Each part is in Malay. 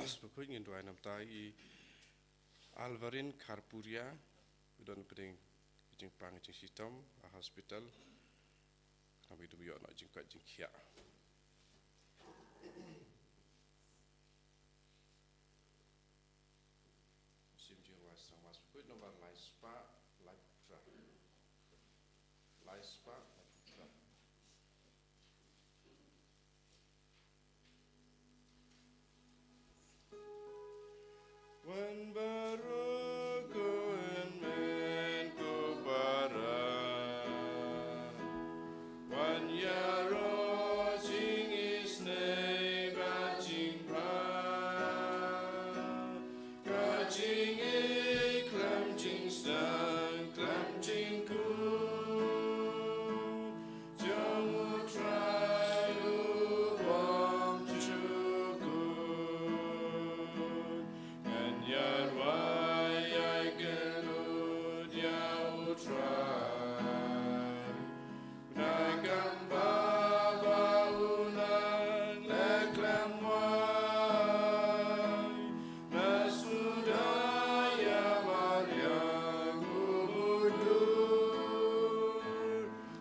Bakhuid ngin dua nam tai Alvarin Karpuria udon peding jing pang jing sistem a hospital kami tu biok nak jing kat jing khia sim jing was sang mas Bakhuid nomor lai spa lai putra lai spa lai putra Wan baru ku men ku para Wan yaro jing is nei ba jing pa Ka jing e klam jing sdang klam jing ku Jong u try u bom chu ku Yar why I can try Nagam baba unan leklam why Nasudaya Maryam ubudur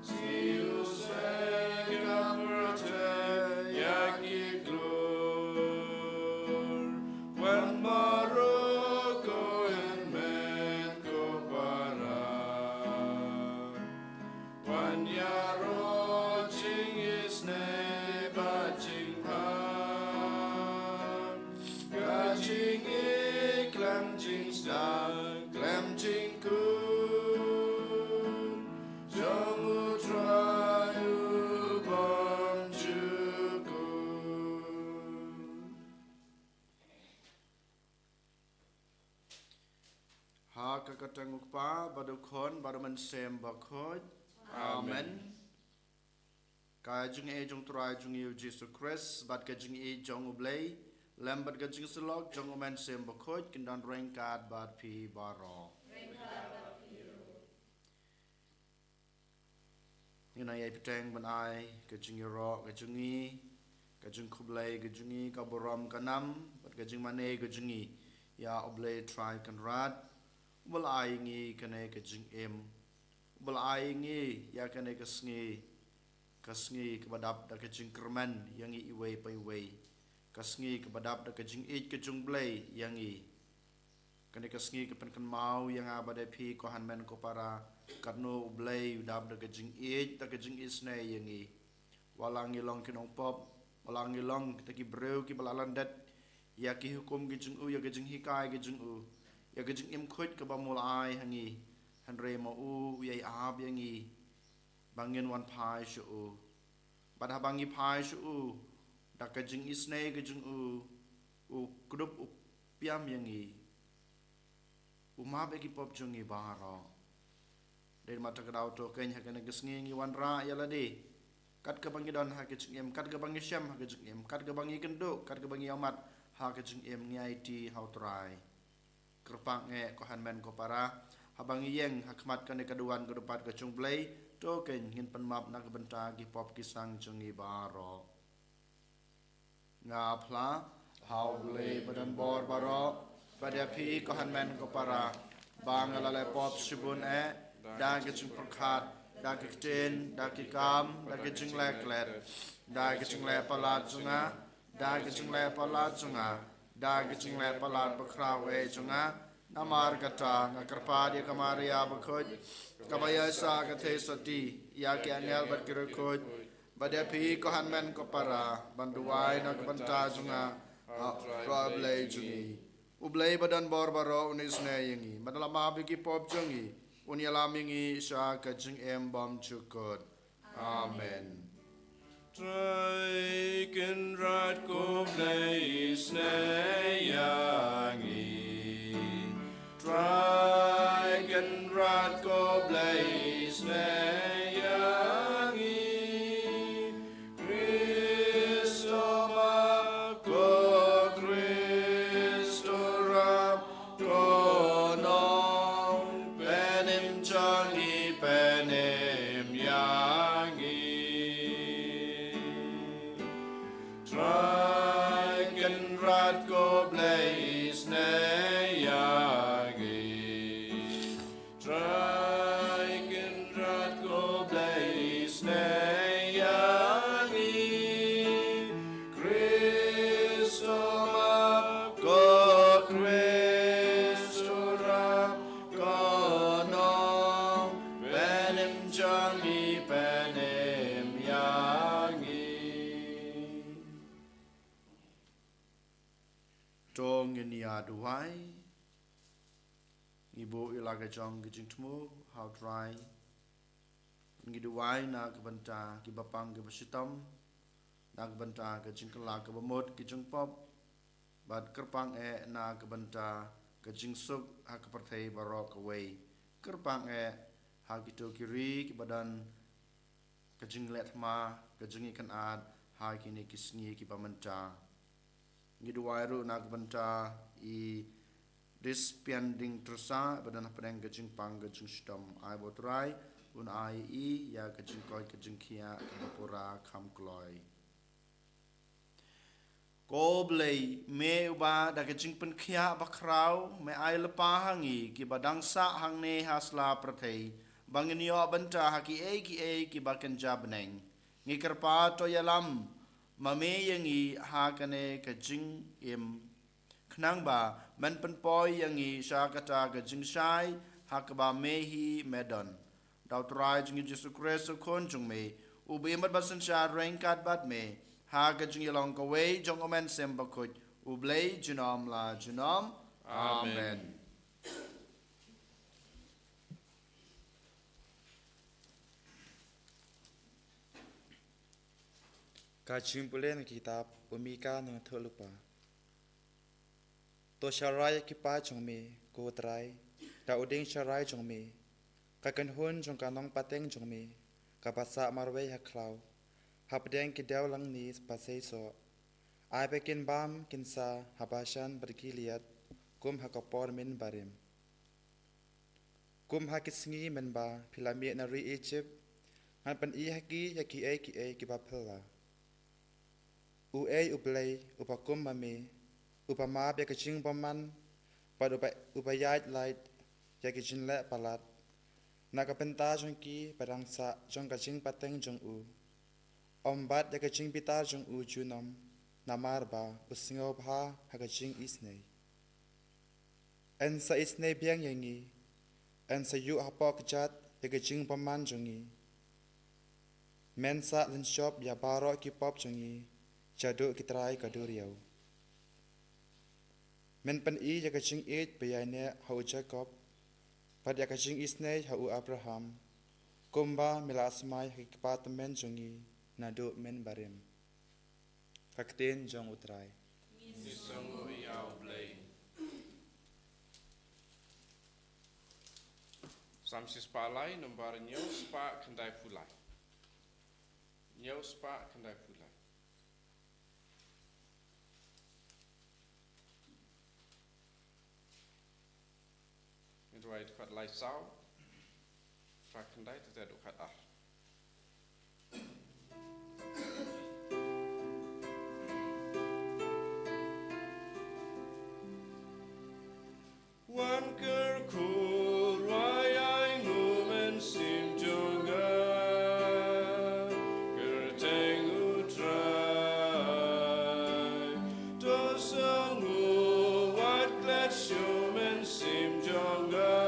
Sius vegaperte yaki glor When Morocco and men go para One yaro ching is neba ching pan Gaching e clam ching sdang clam ching kun Jong u try u bom chukun Hakakatangukpa badukon baduman sem Bakhuid. Amen. Ka jing e jong try jong yu Jisu Christ bat ka jing e jong ublay lem bat ka jing silok jong umen sem Bakhuid kindan rengkat bat pi baro. Ina ye piteng ban ai ka jing ro ka jing e ka jing kublay ka jing e ka boram kanam bat ka jing mane ka jing e ya ublay try kan rat Ubal ai ngi kane ka jing em Ubal ai ngi ya kane ka sngi ka badap da ka jing kerman yang i iway pa iway ka sngi ka badap da ka jing it ka jung blay yang i kane ka sngi ka pen kan mau yang abade pi ko hanmen ko para karno ublay udap da ka jing it da ka jing isne yang i walang ilong kinong pop walang ilong kita ki breu ki balalandat ya ki hukum ki jing u ya ka jing hikai ki jing u ya ka jing im khut ka bamul ai hangi hanre ma u yai ab yangi bangin wan pai shu u bad habangi pai shu u da ka jing isne ka jing u grup u piam yangi u ma be ki pop jungi baro den mata ka dau to ken ha kana gisngi ngi wan ra ya la de kat ka bangi don ha ka jing em kat ka bangi syam ha ka jing em kat ka bangi kendo kat ka bangi amat ha ka jing em ngai ti how try kerpang nge ko hanmen ko para habang yeng hakmat kan kaduan ko dapat ka chung play to ken ngin panmap na kabenta gi pop ki sang chung i baro nga phla how play badan bor baro pada pi ko hanmen ko para bang ala pop shibun e da ki chung prakhat da ki ten da ki kam da ki chung le klet da ki chung le palat chunga da ki chung le palat chunga da ki chung le palat bakra we chunga namar kata ngakarpa dia kamaria Bakhuid kabaya sa kathe sati ya ki anel bat kirukut bada pi ko hanmen ko para banduai na kabanta chunga problem jungi ublay badan bor baro unis ne yangi madalama bi ki pop jungi unyalaming sa ka jing em bom chukut amen Try can rat go place ne yangi Try can rat go place ne yangi Christo ma go Christo rap go nong penim changi penim yangi Try can rat go ilaga jong gijing tmu how try ngiduwai na kabanta kibapang kibasitam nagbanta gijing kala kabamot gijing pop bad kerpang na kabanta gijing suk hakaparthai barok away kerpang ha gitu kiri kibadan gijing letma gijing ikan ad ha kini kisngi kibamanta ngiduwai ru nagbanta I dispending tersa badan pedang gajing pang gajing stom I botrai un I ya gajing koi gajing kia kapura kam kloi ko blei me uba da gajing pen kia bakrau me I lepa hangi ki badang sa hang ne hasla prathei bangin yo banta haki ki bakan jabneng ngikar pa to yalam mame yangi hakane gajing im Knang ba men pen poi yang I syakata ke jing shai hakaba mehi medon dau trai jing Jisu Christ kon jung me ubi mat basan sha rengkat bat me ha ke jing long ka wei jong omen sem bakhuid ublei jinom la jinom amen Kajing bulan kitab pemika nang terlupa To sharai kipa jong me ko trai da uding sharai jong me ka kan hun jong kanong pateng jong me ka pasa marwei haklau habdeng ki dew lang ni pasei so ai bekin bam kinsa habashan berkiliat kum hakapor min barim kum hakisngi men ba pilami nari Egypt han pan I haki ki bapela u ublei upakum mame upama bia kaching paman pad upayat light ya kichin le palat nakapenta jong ki parangsa jong kaching pateng jong u ombat ya kaching pitar jong u junom namar ba usingo bha hakaching isnei en sa isnei biang yangi en sa yu hapok jat ya kaching paman jongi mensa len shop ya baro ki pop jongi jadu kitrai kaduriau Men pan I ya kaching it bayane hau Jacob pad ya kaching isnei hau Abraham kumba milasmai hikipatamen jongi nadu men barim kakten jong utrai Nisango iau blei Samsis palai nombar nyau spa kendai fulai Nyau spa kendai fulai Rồi khát lại sao phát khăn đáy từ độ khát One girl cool why I move and seem to go Girl tang who try To song who what glad showman seem to go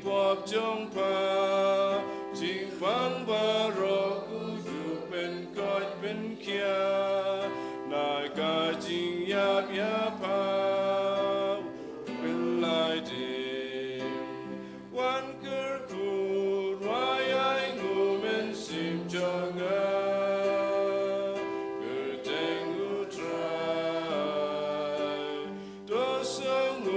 Pop jong pa jing pang baro u pen koi pen kia nai ka jing yap ya pa pen lai de one girl cool why I go men sim jong a girl tang u try do song u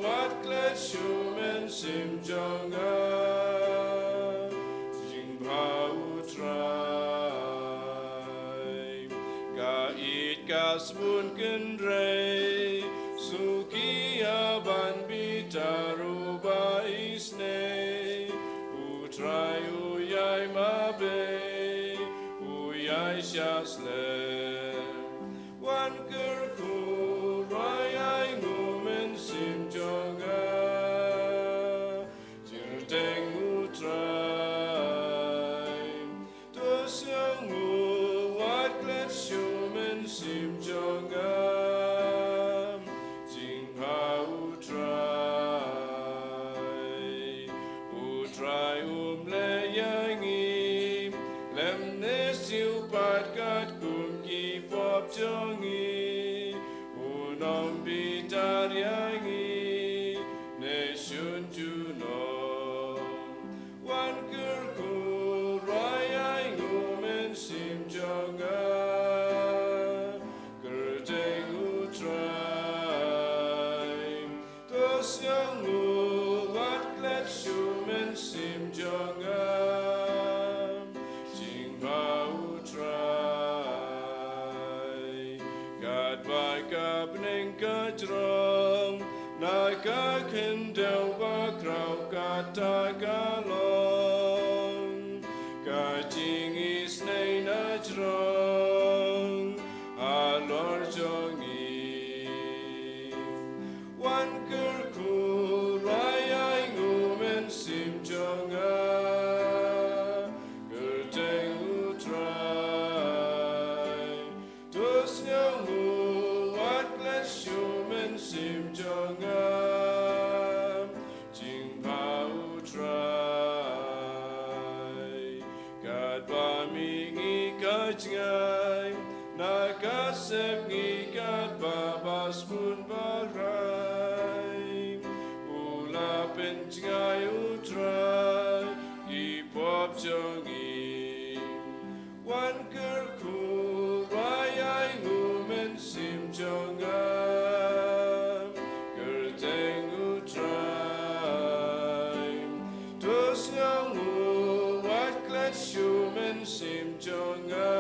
what glad show men sim jong a jing bhau try ga it ka spoon ken re sukia ban bitaru ba isne u try u yai ma be u yai shasle one girl cool why I go men sim jong a Sim jongam jing hau try le yangi lem ne siu pat kat kum ki gad ba ka bning ka drong na ka kendel ba krau ka ta ka long ka jing is nei na drong a lor jongi wan ker ku rai ai ngu men sim jonga Sngi gad babas mun barai ula penjai utrai I pop jongi wan kerku rai ai ngumen sim jonga kerteng utrai tus ngangu wat klet shumen sim jonga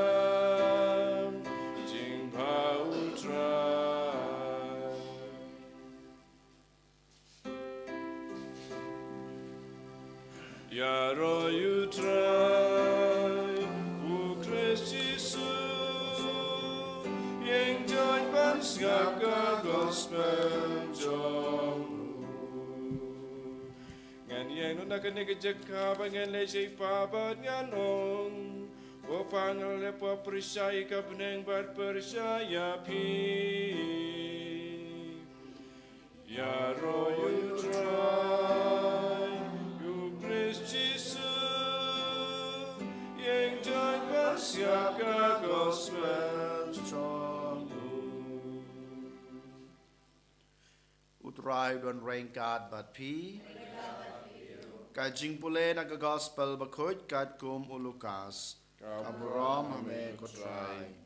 Yaro you try, Ïukharist Jisu, yang join banskap ka gospel jom. Ngan yang nuna kenegajak ka bangan lejay pabat nganong, wapangal lepa persyai ka beneng bat persyai pi. Yaro you try, Jisu, yang jangan siapkan gospel chongu. Utrai don rain God but pi. Kajing pule na gospel Bakhuid kat kum ulukas. Kabrom ame kutrai.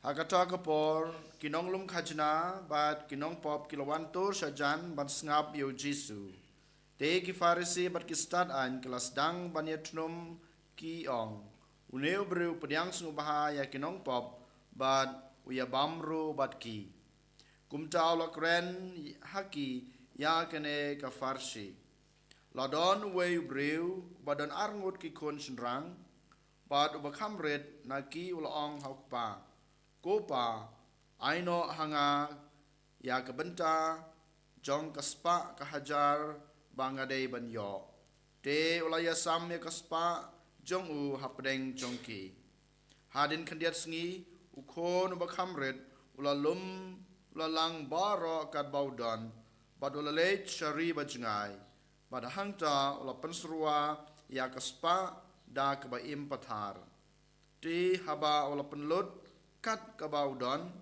Hakata kapor kinong lum khajna bat kinong pop kilowantur sajan ban ngap yo Jisu. Te ki farisi bat ki start an kelas dang ban yatnum ki ong. Uneu breu pediang sungu bahaya kinong pop bat uya bamru bat ki. Kumtau la kren haki ya kene ka farsi. Ladon wei breu badan arngut ki kon senrang bat ubakamret na ki ulaong haukpa. Kopa aino hanga ya kebenta jong kaspa kahajar bangadei banyo te ulaya sam ya kaspa jong u hapdeng jongki hadin kandiat sngi ukon bakamret ulalum ulalang baro kat baudon bad ulalej shari bajngai bad hangta ula pensrua ya kaspa da kebaim pathar ti haba ula penlut kat kabaudon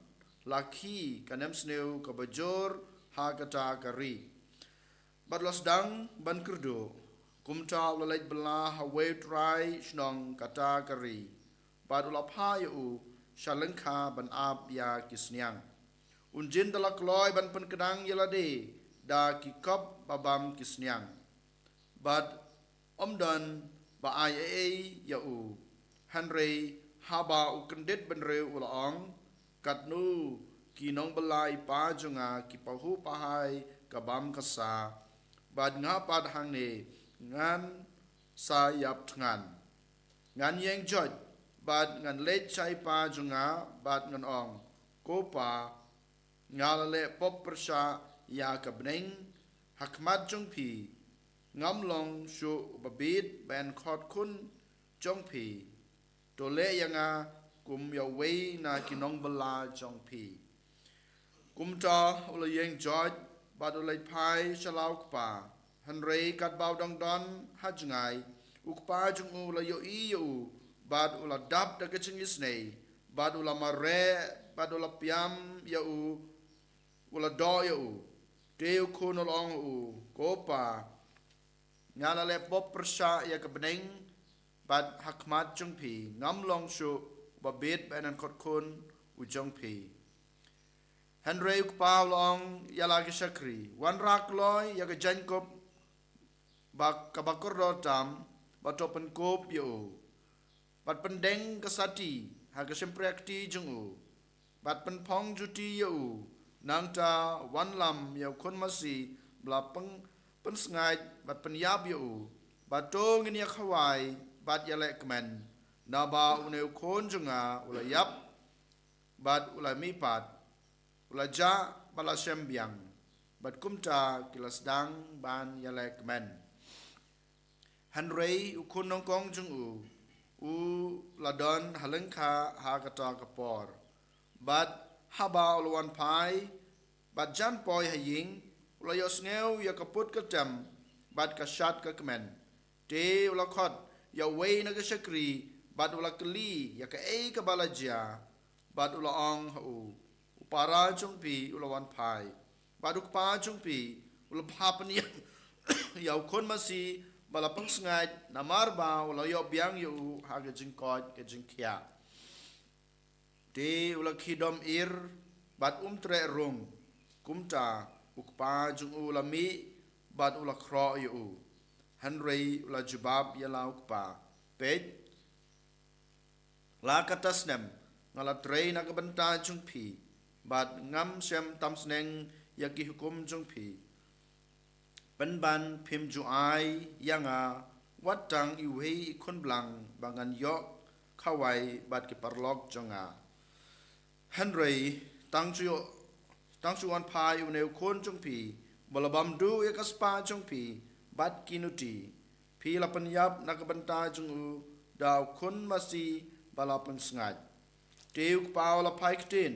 laki kanem sneu kabajor ha kata kari badlos dang ban kurdo kumta ulalej bela hawe try snong kata kari badula phayu shalengkha ban ap ya kisniang unjin dalak loy ban penkedang yalade da kikop babam kisniang bad omdan ba ai ya u hanrei haba ukendit benre ulaong katnu kinong belai pa junga ki pahu pahai kabam kasa bad ngapad hangne ngan sayap ngan yeng joj bad ngan lech chai pa junga bad ngan ong kopa ngalale pop persha ya kabneng hakmat jungpi ngamlong shu babit ben khot kun jongpi tole yanga kum ya wei na kinong bala jong pi kumta ula yeng joj badulai pai shalau kpa hanrei kat bau dong don hajngai ukpa jung ula yo i yo bad ula dap da kachingis nei bad ula mare bad ula piam ya ula do ya teu kun ong kopa nyala le pop persha ya kebeneng bad hakmat jung pi ngam long shu babet banan kot kun u jung pi Henry ukpa long yala ki shakri wan rak loy ya ke jankop bak kabakor do tam batopen kop yo bat pendeng kesati hak sempreakti jung bat pen pong juti yu nang ta wan lam yau kon masi bla pen sngai bat pen yab yu bat to ngin ya khawai bat ya lek men na ba uneu kon junga ula yap bat ula mi pat ula ja bala sembiang bat kumta kilas dang ban ya lek men Hanrei ukun nong kong jung u ladon halengka ha kata kapor bat haba ulawan pai bat jan poi haying ula yos ngeu ya kaput ketem bat kashat ke kemen te ula khot ya wei na ke shakri bat ula keli ya ke ei ke balaja bat ula ong hu upara jung pi ula wan pai bat ukpa jung pi ula papen ya ukun masi bala pengsngai namar ba ula yo biang yu ha ke jingkot ke jingkia te ula khidom ir bat tre rung kumta ukpa jung ula mi bat ula kro yu Hanrei ula jubab ya la ukpa pet la katasnem ngala trei na kabenta jung pi bat ngam sem tam sneng ya ki hukum jung pi ban phim ju ai yanga watang iwei kon blang bangan yok khawai bat ki parlok jonga Hanrei tang chu an pai uneu kon jung pi balabam du ekaspa jung pi bat kinuti pi la penyap nak benta jung u daw kun masi balapan sngat teuk pau la pai ktin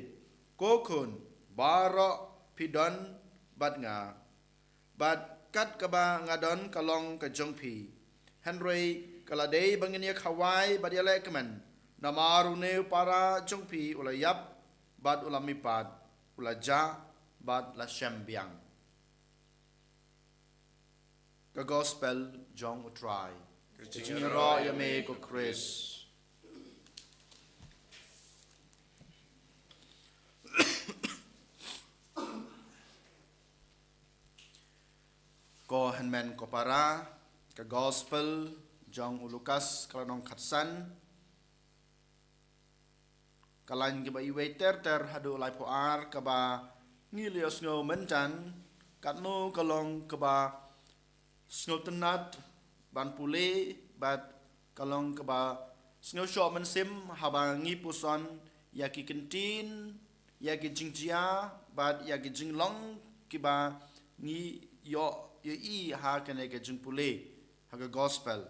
ko kun baro pidon bat nga bat kat kaba ngadon kalong ka jong pi Hanrei kaladei bangin ya khawai bat ya lekman namaru ne para jong pi ula yap bat ula mipat ula ja bat la sembiang ka gospel jong utrai jinro ya me ko Chris ko hanmen ko para ka gospel jong ulukas kalanong khatsan kalan ke bai waiter ter hadu lai po ar ka ba ngilios ngo mentan katno kalong ka ba sngotenat ban pule bat kalong ka ba sngo sho men sim haba ngi puson ya ki kentin ya ki jingjia bat ya ki jinglong ki ba ngi yo i ha kene ke jung pule ha ke gospel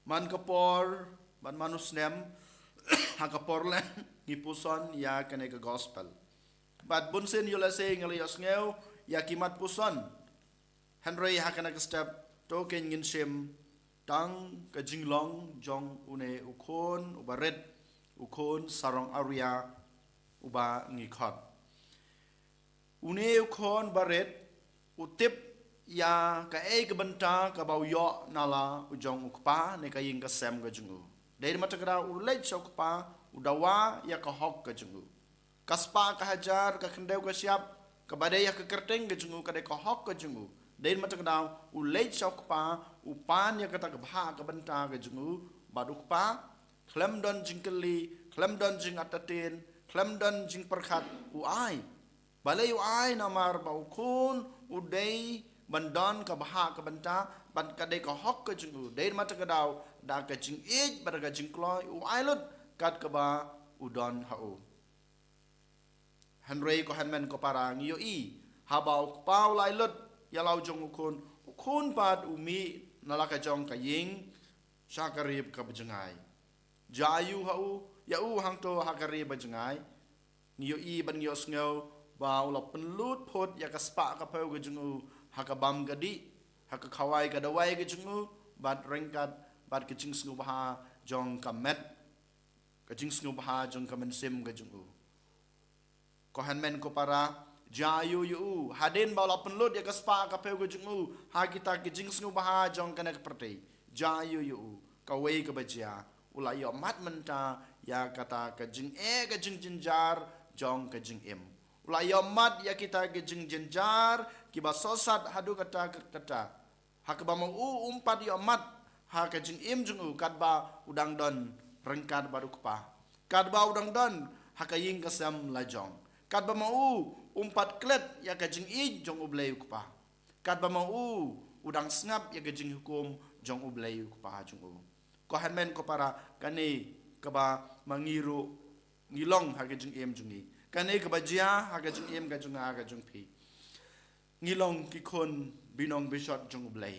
man kapor ban manusnem ha kapor len ni puson ya kene ke gospel bat bunsen yo la se ngali yosngeu ya kimat puson Hanrei ha kene ke step token ngin sim tang ke jinglong jong une ukon ubaret ukon sarong area uba ngikhot une ukon baret utip ya ka e ke benta ka bau yo nala ujong ukpa ne ka ying ka sem ka jungu dei mata kra ulej ukpa udawa ya ka hok ka jungu kaspa ka hajar ka kendeu ka siap ka badai ya ka kerteng ka jungu ka de ka hok ka jungu dei mata kra ulej ukpa upan ya ka ta ka bha ka benta ka jungu badukpa klem don jingkeli klem don jing atatin klem don jing perkhat uai balai uai namar bau kun udai bandon ka baha ka banta ban ka dei ka hok ka jing dei mata ka daw da ka jing ej bar ka jing kloi u ailut kat ka ba udon hau Hanrei ko hanmen ko parang yo i habau pau lai lut ya lau jong ukun pat umi nalaka jong ka ying sakarib ka bajengai jayu hau ya u hang to hakarib bajengai yo i ban yo sngo ba ula penlut pot ya ka spa ka pau ga jungu haka bam gadi haka khawai ga dawai ga jungu bat rengkat bat ke jing sngu ba jong ka met ka jing sngu ba jong ka men sim ga jungu ko hanmen ko para jayu yu hadin ba ula penlut ya ka spa ka pau ga jungu ha kita ke jing sngu ba jong ka nek perti jayu yu ka wei ka bajia ula yo mat menta ya kata ka jing ka jing jinjar jong ka jing im ulai yomat ya kita gejeng jenjar kiba sosat hadu kata hak ba mau umpat yomat ha kejeng im jung kat ba udang don rengkat baru kupa. Kad bau dang dan hakaying kasam lajong. Kad ba mau umpat klet ya kajing I jong ublay kupa. Kad ba mau udang snap ya kajing hukum jong ublay kupa jong u. Ko hanmen ko para kani kaba mangiru ngilong hakajing em jungi. Kani kaba jia hakajing em kajung aga jong pi. Ngilong kikon binong bishot jong ublay.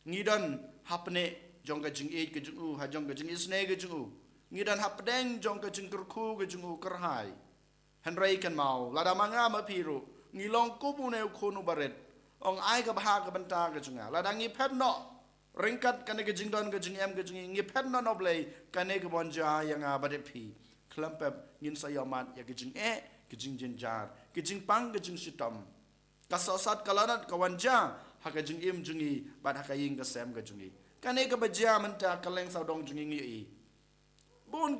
Ngidon hapne jong kajing I kajing u ha jong kajing isne kajing u. Ngidan hapdeng jong kajing kerku kajing u kerhai. Henry kan mau lada manga ma piru ngilong kubu ne khonu baret ong ai ka bha ka banta ka junga lada ngi phet no ringkat kan ke jing don ka jing em ka jing ngi phet no noble kan ke bonja yang a badet pi klampep ngin sayamat ya ke jing jinjar ke jing pang ke jing sitam ka sosat kalanat ka wanja ha ka jing em jungi bad ha ka ying ka sem ka jungi kan ke baja manta kaleng saudong jungi ngi bon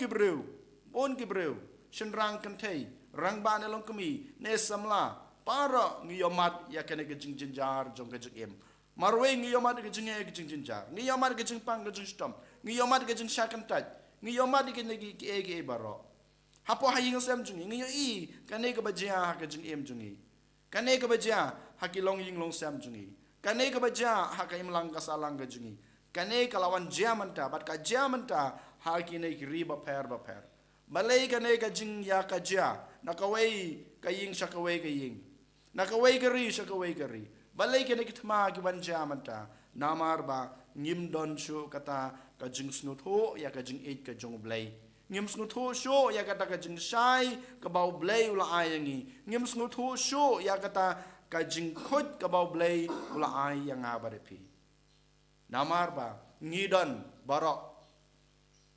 kibreu shenrang kan thei rang ba ne long kami ne samla para ngiyomat ya kene ke jing jinjar jong ke jing em marwe ngiyomat ke jing jinjar ngiyomat ke jing pang ke jing stom ngiyomat ke jing shakan taj ngiyomat ke ne ki ege baro hapo haying sem jung ngiyo I kane ke bajia ke jing em jungi kane ke bajia hakilong ying long sem jungi kane ke bajia hakim lang kasalang ke jungi kane kalawan jamanta bat ka jamanta hakine ki riba per balai kane ka jing ya ka ja nakawai ka ying shakawai ka ying nakawai ka ri shakawai ka ri balai kane ki thma ki ban jamanta namar ba ngim don shu kata ka jing snutho ya ka jing eight ka jong blai ngim snutho shu ya kata ka jing shai ka bau blai ula ayangi ngim snutho shu ya kata ka jing khot ka bau blai ula ay yang abarepi namar ba ngidon barok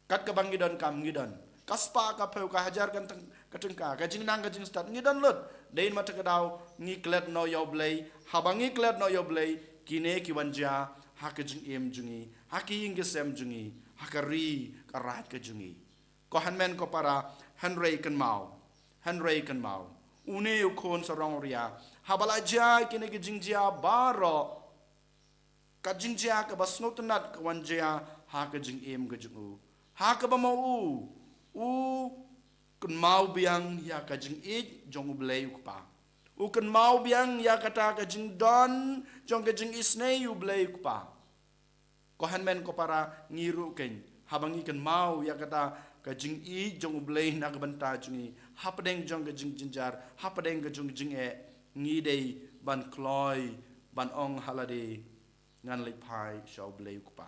kat ka bang ngidon kam ngidon kaspa ka peu ka hajar kan katengka ka jing nang ka jing start ngi dan lut dein mata ka daw ngi klet no yo blay habangi klet no yo blay kine ki wanja ha ka jing em jungi ha ki ing sem jungi ha ka ri ka rat ka jungi ko hanmen ko para hanrei kan mau une u kon sarong ria habala ja kine ki jing ja baro ka jing ja ka basnot nat ka wanja ha ka jing em ka jungu ha ka ba mau kun mau biang ya ka jing it jong ublay ukpa kun mau biang ya kata ka jing don jong ka jing isne ublay ukpa ko hanmen ko para ngiru ken habangi kan mau ya kata ka jing I jong ublay na ka banta jungi hapdeng jong ka jing jinjar hapdeng ka jong jing ngi dei ban kloy ban ong halade ngan le pai shaw blay ukpa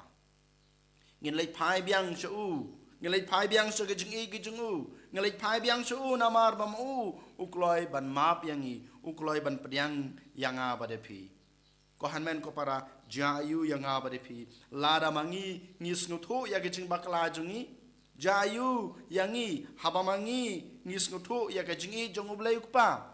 ngin le pai biang shu ngelai pai biang so ke jing I ke jing u ngelai pai biang so u namar bam u ukloi ban map yang I ukloi ban pediang yang a badepi ko hanmen ko para jayu yang a badepi lada mangi ngis nguthu ya ke jing bakla jungi jayu yang I habamangi ngis nguthu ya ke jing I jong ublai ukpa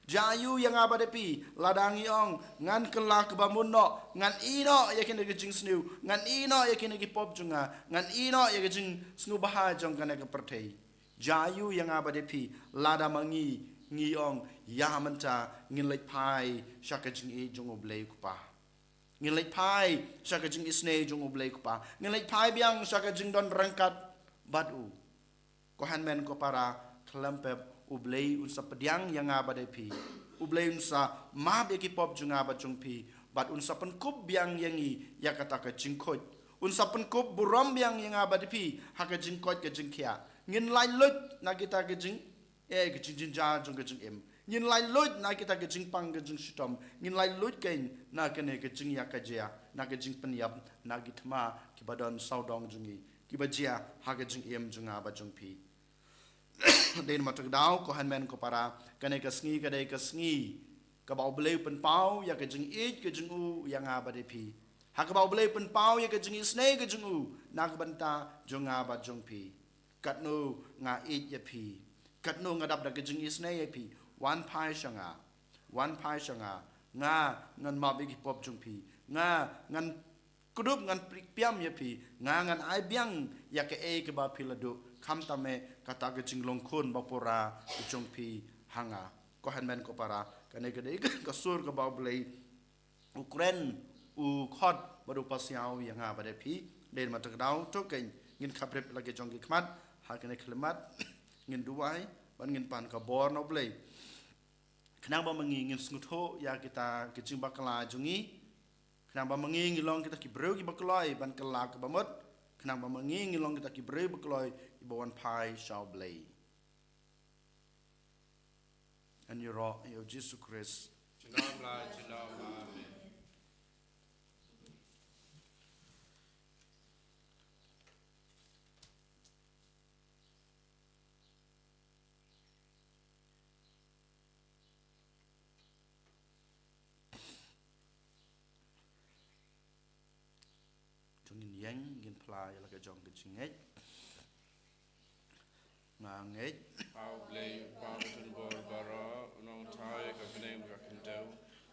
jayu yang a badepi ladangi ong ngan kelak bamun no ngan I no ya kene ke jing snu ngan I no ya kene ke pop junga ngan I no ya ke jing snu baha jong kana ke pertei jayu yang a badepi lada mangi ngi ong ya manta ngin lek pai shaka jing I jong ublai kupa ngin lek pai shaka jing isne jong ublai kupa ngin lek pai biang shaka jing don rangkat badu ko hanmen ko para klempep ublay unsa pediang yang abadepi ublay unsa mab eki pop junga ba jungpi bat unsa penkub biang yangi ya kata ka jingkot unsa penkub buram biang yang abadepi ha ka jingkot ka jingkia ngin lai lut na kita ka jing ka jing ja jung ka jing em ngin lai lut na kita ka jing pang ka jing shitom ngin lai lut kain na kene ka jing ya ka jia na ka jing penyap na gitma ki badon saudong jungi ki bajia ha ka jing em junga ba jungpi den matak daw ko hanmen ko para kane ka sngi ka bau bleu pen pau ya ka jing it ka jing u yang a badepi ha ka bau bleu pen pau ya ka jing isne ka jing u na ka banta jonga ba jongpi katnu nga it ya pi katnu nga dap da ka jing isne ya pi wan pai shanga nga ngan ma bi ki pop jongpi nga ngan kudup ngan piam ya pi nga ngan ai biang ya ka e ka ba piladu kam tame kata ke jinglong khon bapora jong pi hanga ko hanmen ko para kane gede ka sur ka ba blai ukren u khot baru pasiau yang a bade pi den matak dau to ken ngin khabrep lagi jong ki khmat ha kene khlemat ngin duai ban ngin pan ka bor no blei khnang ba mangi ngin snutho ya kita kicing bakala jungi khnang ba mangi ngilong kita ki breu ki bakloi ban kala ka bamot khnang ba mangi ngilong kita ki breu bakloi ibawan pai shall blei and you ro yo Jisu Christ Shalom la shalom amen. Jongin yang ngin plai la ka jong kicing ngej ngej How blame Pardon bor bara nong thai ka blame ka kendo.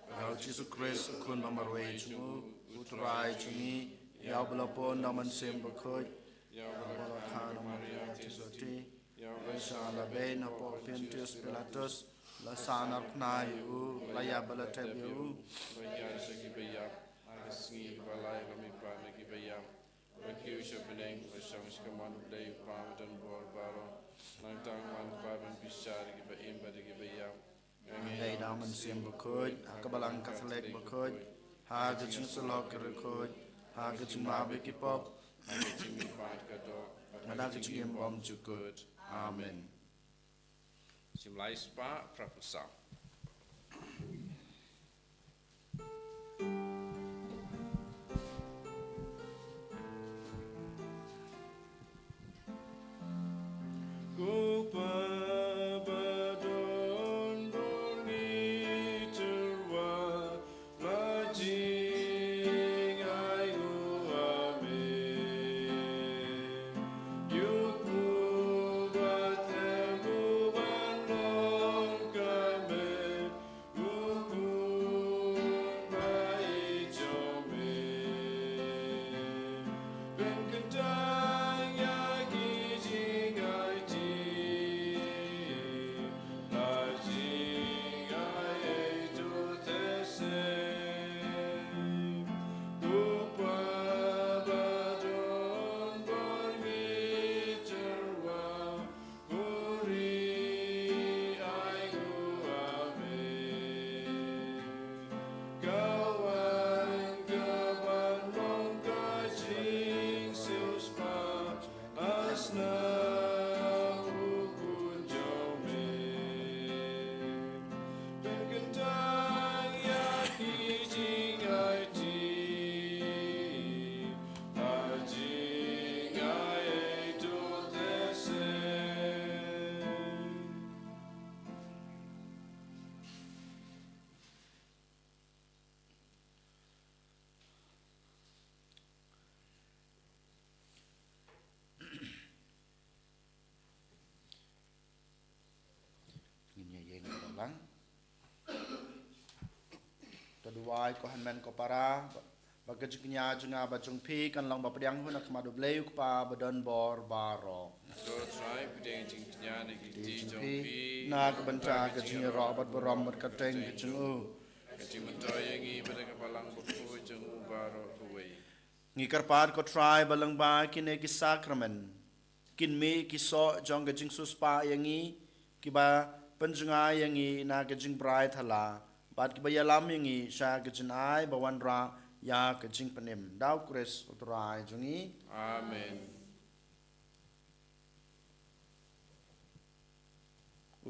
Rau Jisu Christ kun mamarway chungu utrai chungi yau belapon naman sem Bakhuid Ya Barakhan Maria Tisoti Reshala be na po Pintius Pilatus la sana pnayu la ya balatebu Bayan sagi bayam. Sngi balai kami pan lagi bayam. Bakiusha blame la shang shkaman blame Pardon bor bara. Nang tang man Pardon bishar gi ba imba gi bayam. Hey naman sem Bakhuid akabalang Catholic Bakhuid ha gaching salok Bakhuid ha gaching mabe kipop Nada gaching bom jukut amen Simlai spa prapusa. Taduai ko hanmen ko para bagajnya junga bajung pi kan long bapriang hun akmadu bleu pa badon bor baro So try putting jing nyane gi ti jong pi. na ka banta gajnya ro bat borom bat kateng gajung Kacing mentoy ngi pada kapalang buku jeng baro kuwei. ngi karpar ko try balang ba kine ki sacrament kin me ki so jong gajing suspa yangi ki ba penjunga yangi na gajing brai thala bat ki ba yalam yangi sha gajin ai bawan ra ya gajing penim dau kres utrai jungi Amen.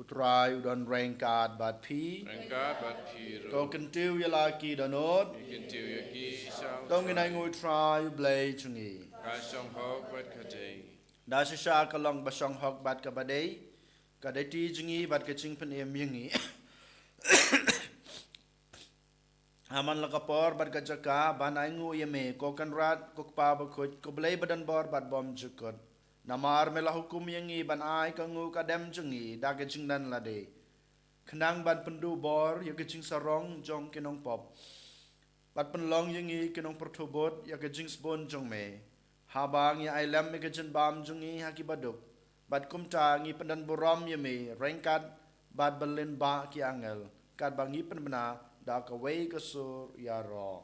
utrai udon rengkat bat pi Rengkat bat piro. ko kentiu yalaki donot Ikin tiu yaki isang. tong ngai ngui try blai jungi Kasong hok bat kajay. da sha ka long basong hok bat ka badai ka dai ti jungi bat ka ching penim yangi Aman lakapor bat ka jaka banai ngu yeme ko kan rat ko pa ba khoj ko blai badan bor bat bom jukot namar mela hukum yangi ban ai ka ngu ka dem jungi da ka ching dan la de khnang ban pendu bor ya ka ching sarong jong kinong pop bat penlong yangi kinong pertobot ya ka ching spon jong me habang ya ailam me ka chen bam jungi haki baduk bat kumta ngi pendan borom yeme rengkat bat belin ba ki angel kat bangi penbena da ka wei ka sur ya ro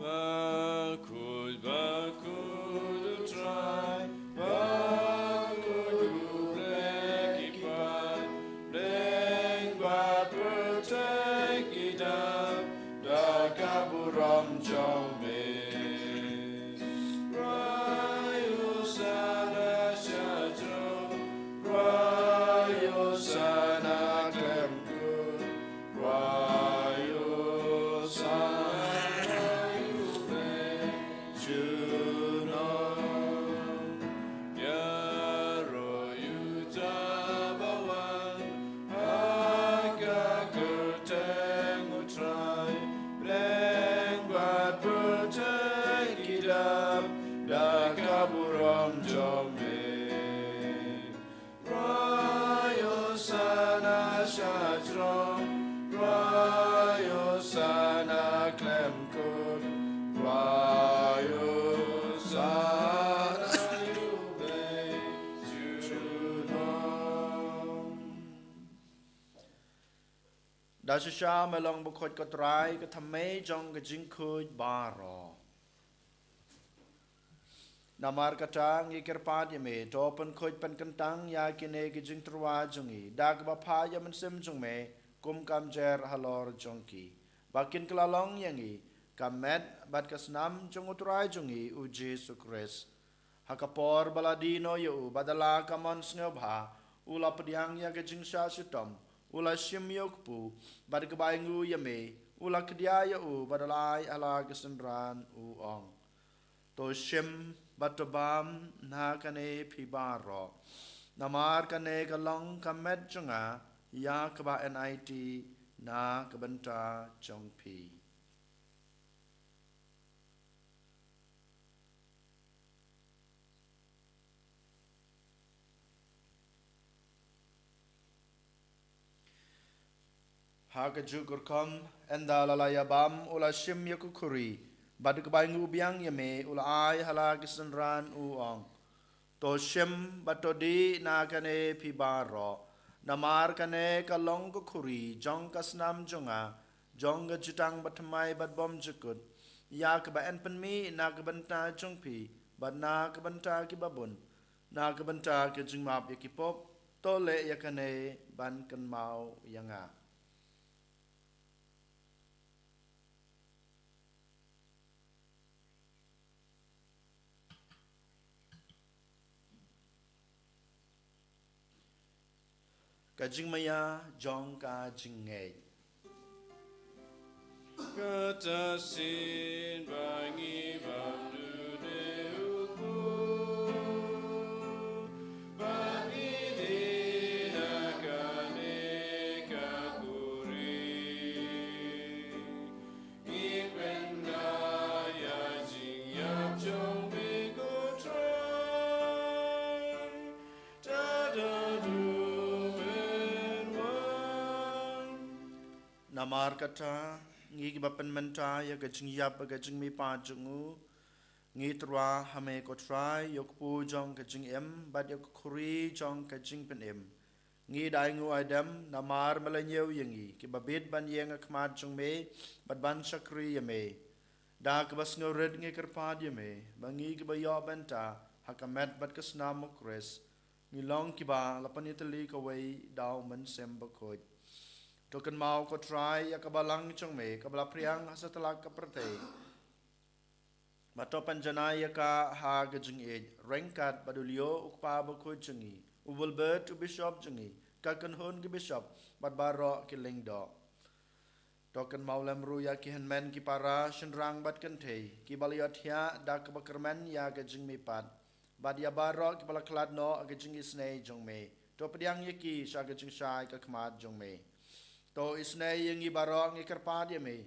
Bakhuid, Bakhuid, ดาชชามาลองบุคคลก็ตรายก็ทำให้จงก็จิงคุยบารอนามาร์กตางอีกระปาดยเมโตปันคุยปันกันตังยากินเอกจิงตรวาจงอีดากบะพายมันเซมจงเมกุมกำเจรฮัลลอร์จงกีบักินกลาลองยังอีกำเม็ดบัดกสนามจงอุตรายจงอีอุเจสุคริสฮักปอร์บลาดีโนยูบัดลากำมันสเนบฮาอุลาปดยังยากจิงชาชิตอมอุลาชิมยกปูบัดกบายงูยเมอุลาคดียายูบัดลายอลากสันรานอูองโตชิมบัตบามนาคันเอพิบารอนามาร์คันเอกลองคำเม็ดจงายากบะเอ็นไอทีนากบันตาจงพีหากจุกรคมเอ็นดาลลายบามอุลาชิมยกุคุรีบัดกบายงูเบียงยเมอุลาไอฮลากิสันรานอูองโตชิมบัตดีนาคันเอพิบารอนามาร์คันเอกลองกุคุรีจงกัสนามจงจงกจุตังบัตไมบัดบอมจุกุดยากบะเอ็นปันมีนากบันตาจงพีบัดนากบันตากิบบุนนากบันตากิจิงมาบยกิปบโตเลยคันเอบันกันเมายังกะจิงมายาจองกาจิงเงย Katasin bangi bandu neuku bangi dinakane kakuri Ipenda ya jing yap chong bigo try Ta-da-du Namar kata ngi bapan menta ya gajing yap gajing mi pa jungu ngi trwa hame ko try yok pu jong gajing em bad yok khuri jong gajing pen em ngi dai ngu adam namar malanyew yangi ki babit ban yang akmat jong me bad ban shakri ya me da ka bas ngored ngi karpad ya me bangi ki bayo benta hakamet bad kasna mokres ngi long ki ba lapanitali ka wei daw man sem Bakhuid Token mau ko try ya kabalang chong me kabala priang hasatala ka prate Matopan janaya ka ha gajing ed rengkat badulio ukpa Bakhuid chungi ubulbert u bishop chungi kakan hon ki bishop bad baro ki lingdo Token mau lemru ya ki henmen ki para shinrang bad kante ki baliot ya dak bakermen ya gajing mi pat bad ya baro ki bala klad no gajing isnei jong me to pediang ya ki sha gajing shai ka khmat jong me To isnei yang ibarong ikarpad yame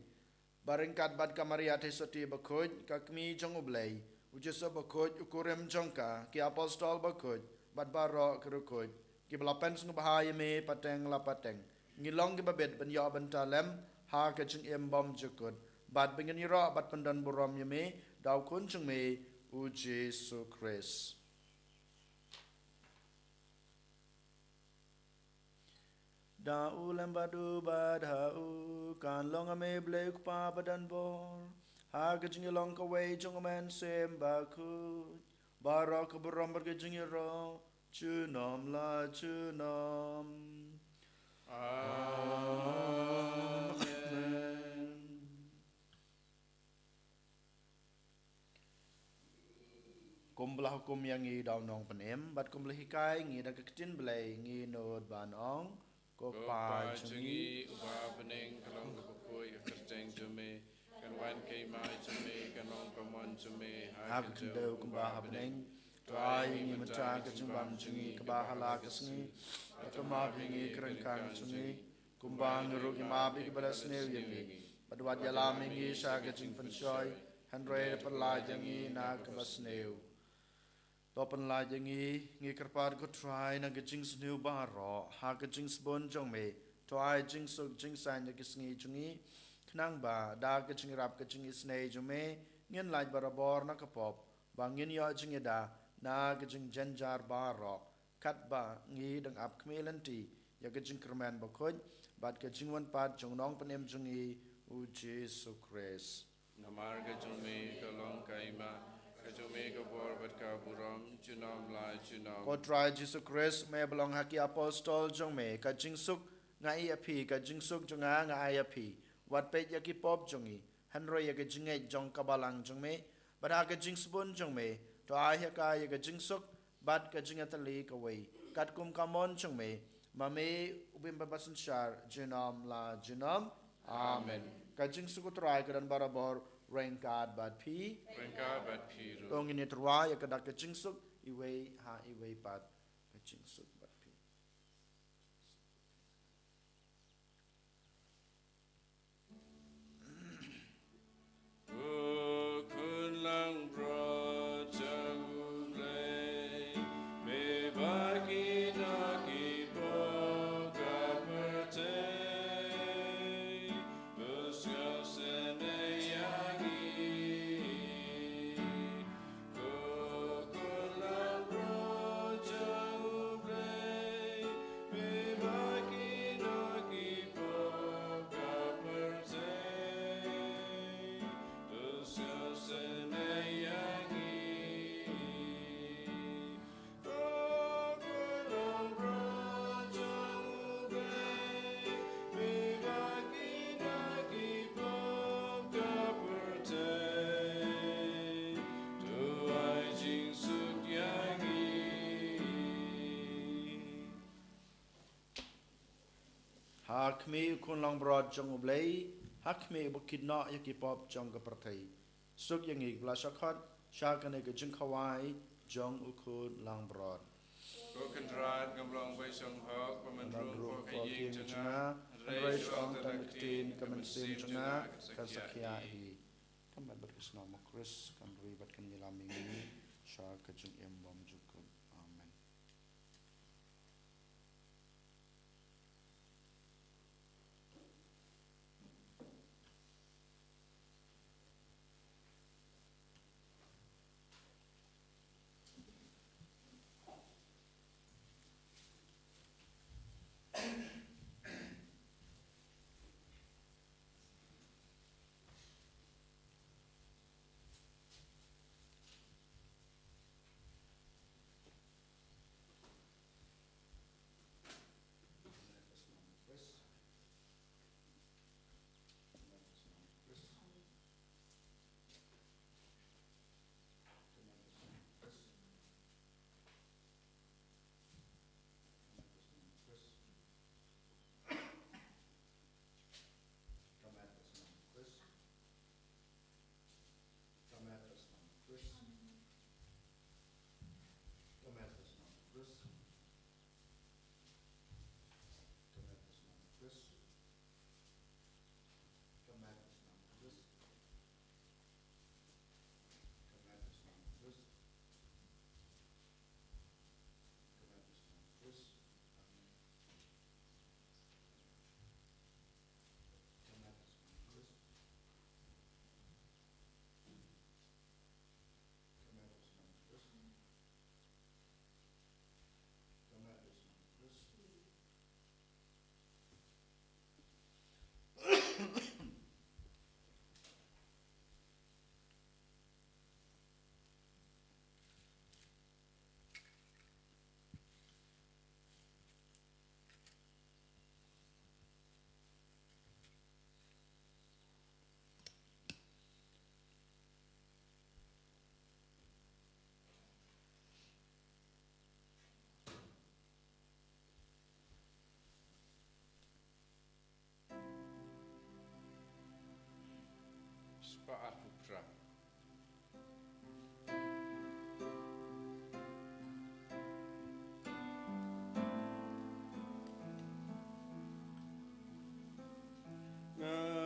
baringkat bad kamaria tesoti Bakhuid kakmi jong ublay ujesa Bakhuid ukurem jongka ki apostol Bakhuid bad baro kerukhuid ki balapen sung bahaya me pateng la pateng ngilong ki babet ban yo ban talem ha ka jing em bom jukut bad bingen ira bad pandan buram yame daw kun jung me u Jisu Christ Da ulam badu badhau kan long ame blek pa badan bor ha gajing long ka wei jong man sem Bakhuid barak beram bergajing ro chunom la chunom Amen Kumbelah hukum yang ngi daw nong penem bat kumbelah hikai ngi da ketin belai ngi nod ban ong Ko pa chungi uba bening kalong Bakhuid kerteng jume kan wan kai mai jume kan long pamon jume ha kendo kumba bening trai ngi mata ka jumbam chungi ka ba hala ka sngi ka ma bingi kren kan chungi kumba ngru ki ma bi ka balas ne yemi badwat yala mingi sha ka jing pen choi hanre per la jangi na ka basneu Topan la jangi ngi karpar ko try na gajing sneu baro ha gajing sbon jong me to ai jing so jing san ya kisngi chungi khnang ba da gajing rap gajing isnei jume ngin laj barabor na kapop bangin yo jing da na gajing janjar baro kat ba ngi dang ap kmelanti ya ke jing kerman Bakhuid bat ke jing wan pat jong nong panem jong I u Jisu Christ Namar ka jumi ka long kaima ka jumi ka bor bat ka buram chunam lai chunam. ko try Jisu Christ me belong haki apostol jong me ka jing suk ngai api ka jing suk jong ngai api wat pe ya ki pop jong I hanro ya ke jing ai jong kabalang jong me bat ha ke jing spun jong me to ai ha ka ya ke jing suk bat ka jing atali ka wei kat kum kamon jong me mame ubim babasan shar junam la junam amen ka jing suk try ka dan barabor rain card bat pi Rengka bat piru. Tong ini terwa ya kedak ke jing suk iwei ha iwei pat ke jing suk bat pi Kun lang bro jang lay me bagi na ki bo ka perte busca sene yagi kun lang bro jang lay me bagi na ki bo ka perte hak me kun long brod jong oblei hak me bukid na ya ki pop jong ka prathai suk yang ik bla shakhat sha kan ke jing khawai jong ukun lang brod Broken rod gamblong by song hawk paman Ru ru ko ko king kaying chunga chunga rai ray shong shong tan tan tin tin kaman kaman sim sim chunga chunga kan kan sakya sakya hi kaman bat kisna mo Chris kan ri bat kan yilami ni sha ka jing em bom jukun amen Spa aku pra.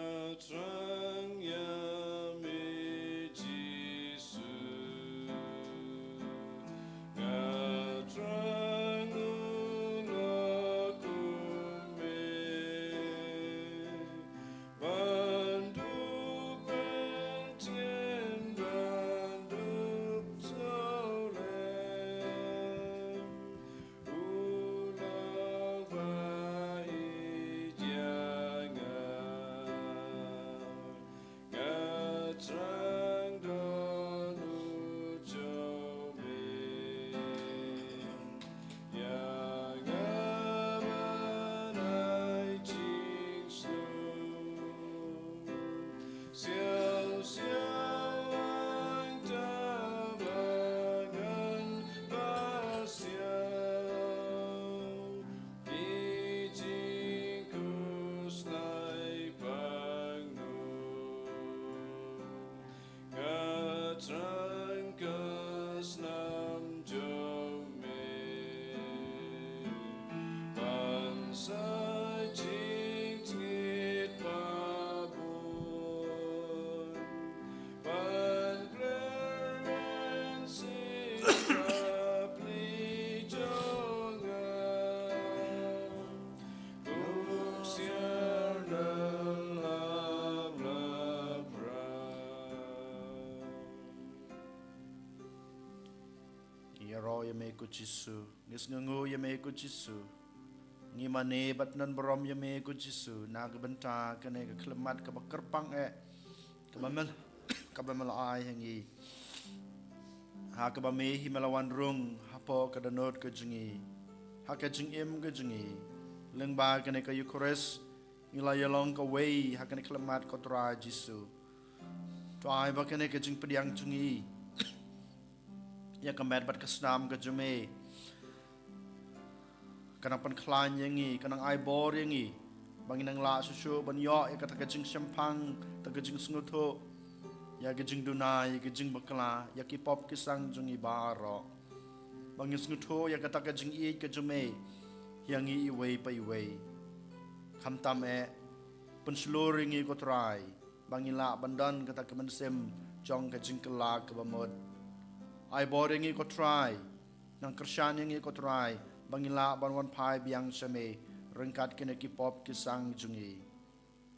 Ngatang ya me Jisu. Ngatang aku me. Bandu ro yame ku Jisu ngis ngungu yame ku Jisu ngi mane bat nan brom yame ku Jisu na ga benta kane ga klemat ka bakerpang ka bamel ai hangi ha ka ba me hi melawan rung hapo ka danot ka jingi ha ka jing im ka jingi leng ba kane ka Ïukharist ngila yalong ka wei ha kane klemat ka tra Jisu to ai ba kane ka jing pediang jingi ya kamet bat kesnam ke jume kanang panklan yangi kanang ai bor yangi banginang la susu ban yo ya kata kejing sempang ta kejing sngutho ya kejing dunai kejing bakla ya ki pop kisang jungi baro bangin sngutho ya kata kejing i ke jume yangi i wei pai wei kham tam e pensluring i ko trai bangila bandan kata kemensem jong kejing kela ke bamod ai boring i ko try nang Krisyan i ko try bangila banwan pai biang same rengkat kene ki pop ki sang jungi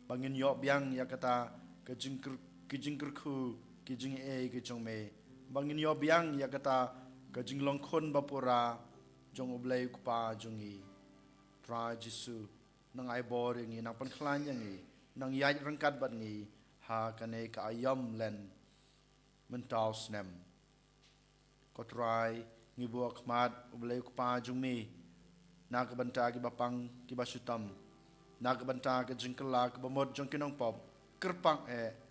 bangin yo biang ya kata kijing kerku kijing e ki jongme bangin yo biang ya kata kijing longkon bapura jong oblay kupa jungi try Jisu nang ai boring i nang panklan yang i nang yaj rengkat bat ngi ha kane ka ayam len mentau snem kotrai ngibu akmat ublay kupa jungmi na kabanta ki bapang ki basutam na kabanta ki jingkela ki bamod jong kinong pop kerpang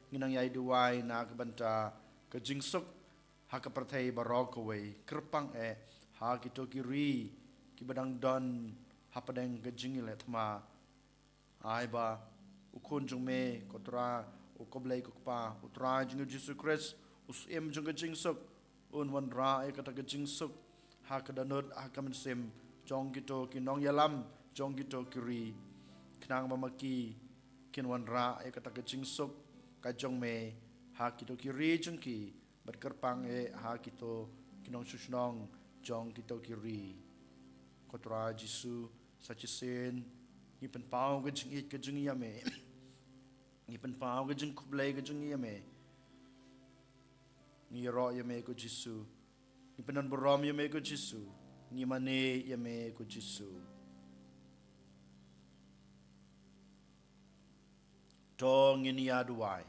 nginang yai duwai na kabanta ki jingsuk ha ka prathai barok away kerpang ha ki to ki ri ki badang don ha padang ki jingile thma ai ba ukun jungme kotra ukoblay kupa utra jingu Jisu Christ usim jung ki jingsuk un wan ra e kata kejing suk ha kadanut ha kamen sem jong kito kinong yalam jong kito kiri knang mamaki kin wan ra e kata kejing suk ka jong me ha kito kiri jong ki bat kerpang ha kito kinong susnong jong kito kiri kotra Jisu sachisen ni pen pau kejing it kejing yame ni pen pau kejing kublai kejing yame ni ro yame ko Jisu ni penan borom yame ko Jisu ni mane yame ko Jisu to ngini aduai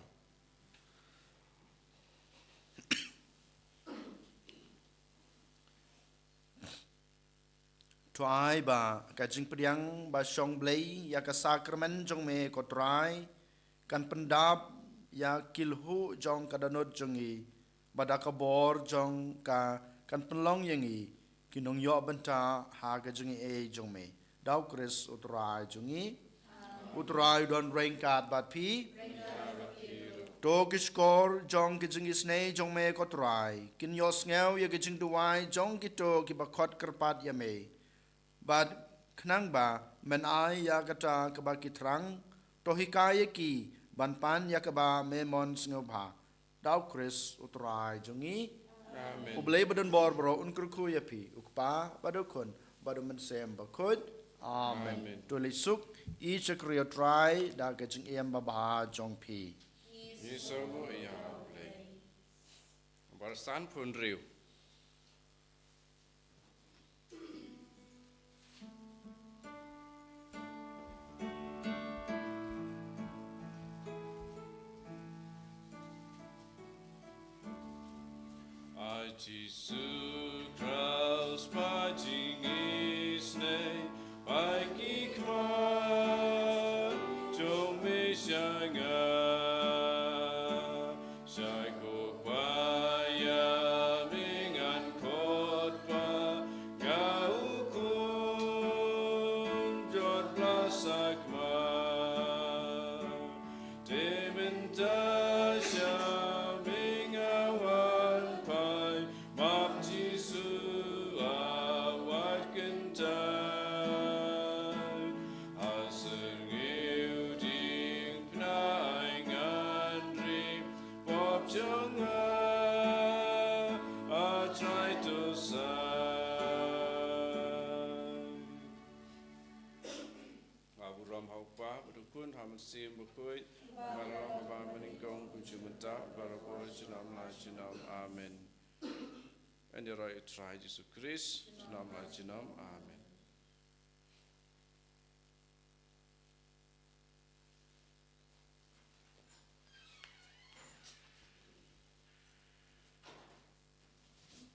to ai ba ka jing priang ba song blai ya ka sakramen jong me ko trai kan pendap ya kilhu jong kadanot jongi badaka bor jong ka kan penlong yangi kinong yo benta ha ga jungi e jong me dau Chris utrai jungi utrai don rengkat bat pi to kiskor jong ki jungi snei jong me ko trai kin yo sngew ye ki jing duai jong ki to ki bakot kerpat ya me bat knang ba men ai ya kata ka ba ki trang to hikaye ki ban pan ya ka ba me mon sngew ba dau Chris utrai jungi Amen. ublay badan bor bro unkruku ya pi ukpa badukun badu mensem Bakhuid amen tulisuk i chakriya try da kaching em baba jong pi Yisomu ya blay Barsan Pundriu Jisu Christ pajing isne pagi kman jome shanga shaiko kwaya mingan kotpa gaukun jod plasakma tementa Sim Bakhuid, Malam Ba Meningkong Kunjumenta, Barabo Jinam La Jinam, Amen. and the right try Jisu Christ, Nam la Jinam, Amen.